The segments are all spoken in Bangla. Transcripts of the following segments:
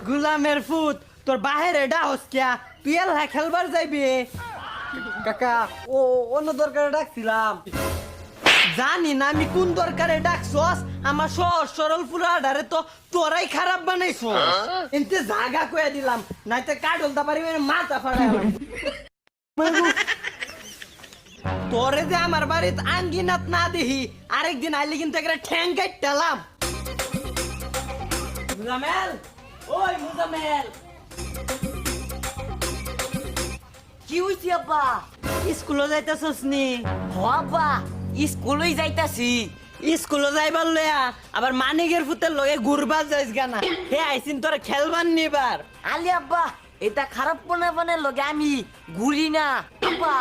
গুলামের ফুট তোর বাহিরে ডাহস কিয়া তুই এলা খেলবার যাইবি কাকা ও অন্য দরকারে ডাকছিলাম। জানি না আমি কোন দরকারে ডাকছস আমার সহজ সরল ফুলাডারে তো তোরাই খারাপ বানাইছো এনতে জাগা কইয়া দিলাম নাইতে কাডলতা পারি মাথা ফাড়াইলাম তোরে যে আমার বাড়িতে আঙ্গিনাত না দেখি আরেকদিন আইলে কিন্তু একটা ঠ্যাং কাটতালাম মুজামেল ওই মুজামেল কি হইছে আব্বা? স্কুলে যাইতাছস নি হ আব্বা, স্কুলেই যাইতাছি। স্কুলে যাইবার লয়া আবার মানিকের ফুতের লগে ঘুরবার যাইস গানা হে আইছিন তোরা খেলবার নিবার আলি আব্বা, এটা খারাপ পোনাপানের লগে আমি ঘুরি না। আব্বা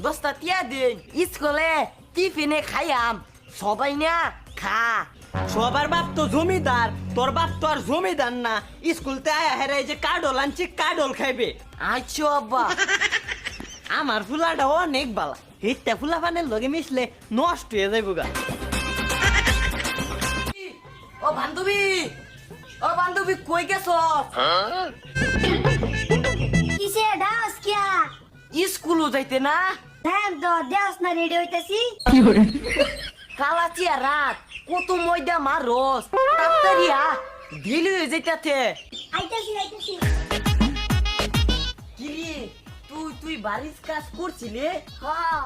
10টা টিয়া দিন, স্কুলে টিফিনে খাইয়াম। সবাই না খা। সবার বাপ তো জমিদার তোর বাপ তো আর জমিদার না স্কুলতে আয়া হেরাই যে কাডল আনছি কাডল খাইবে আচ্ছা আব্বা। আমার ফুলাটা অনেক বালা হিটটা ফুলা পানের লগে মিশলে নষ্ট হয়ে যাইব গা ও বান্ধবী, ও বান্ধবী কই গেছ? কিসে ডাস কিয়া স্কুলও যাইতে না? টাইম তো দেওস না রেডি হইতাছি কালাচিয়া রাত কত ময়দা মারস তাড়াতাড়িয়া দিলি হয়ে যাইতাতে। আইতাছি কিরে তুই বাড়ির কাজ করছিলি? হ্যাঁ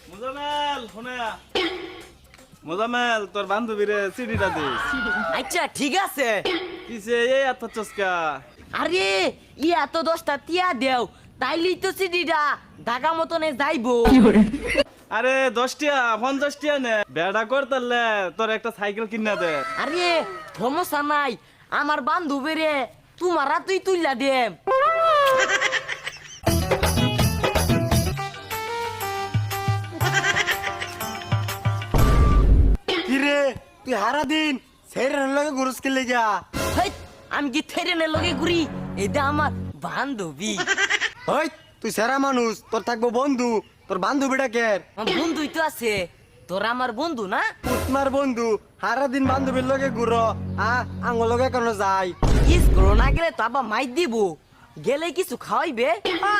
মোজামেল শুনে মোজামেল তোর বান্ধবীরে সিডিটা দিস। আচ্ছা ঠিক আছে। কিসে এই এত চস্কা? আরে ইয়া তো 10টা টিয়া দেও, তাইলেই তো সিডিটা ঢাকা মতনে যাইবো। আরে 10 টিয়া 50 টিয়া নে বেড়া করতালে তোর একটা সাইকেল কিনা দে। আরে সমস্যা নাই, আমার বান্ধবীরে তোমারা তুই তুইলা দে। কিরে তুই হারা দিন সেরের লগে ঘুরস কে লাগা? হেই, আমি কি থেরেনের লগে ঘুরি? এটা আমার বান্ধবী। ওই তুই সেরা মানুষ, তোর থাকবো বন্ধু, তোর বান্ধবীটা কে? আমার বন্ধুই তো আছে। তোরা আমার বন্ধু না? তোমার বন্ধু হারা দিন বান্ধবীর লগে ঘুরো আঙ্গ লগে কেন যাই? স্কুল না গেলে তো আবার মাইর দিব, গেলে কিছু খাওয়াইবে।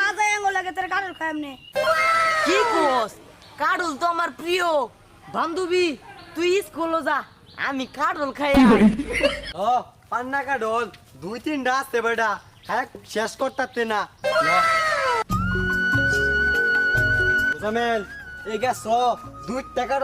আজাই আঙ্গুল লাগে তোর কারোর খাই এমনি কি কোস? কাডল তো আমার প্রিয় বান্ধবী। তুই স্কুল যা, আমি কাডল খাই। ও পান্না কাডল 2-3টা আছে বেটা, হ্যাঁ শেষ করতে না। মোজামেল এই গেছ 2 টাকা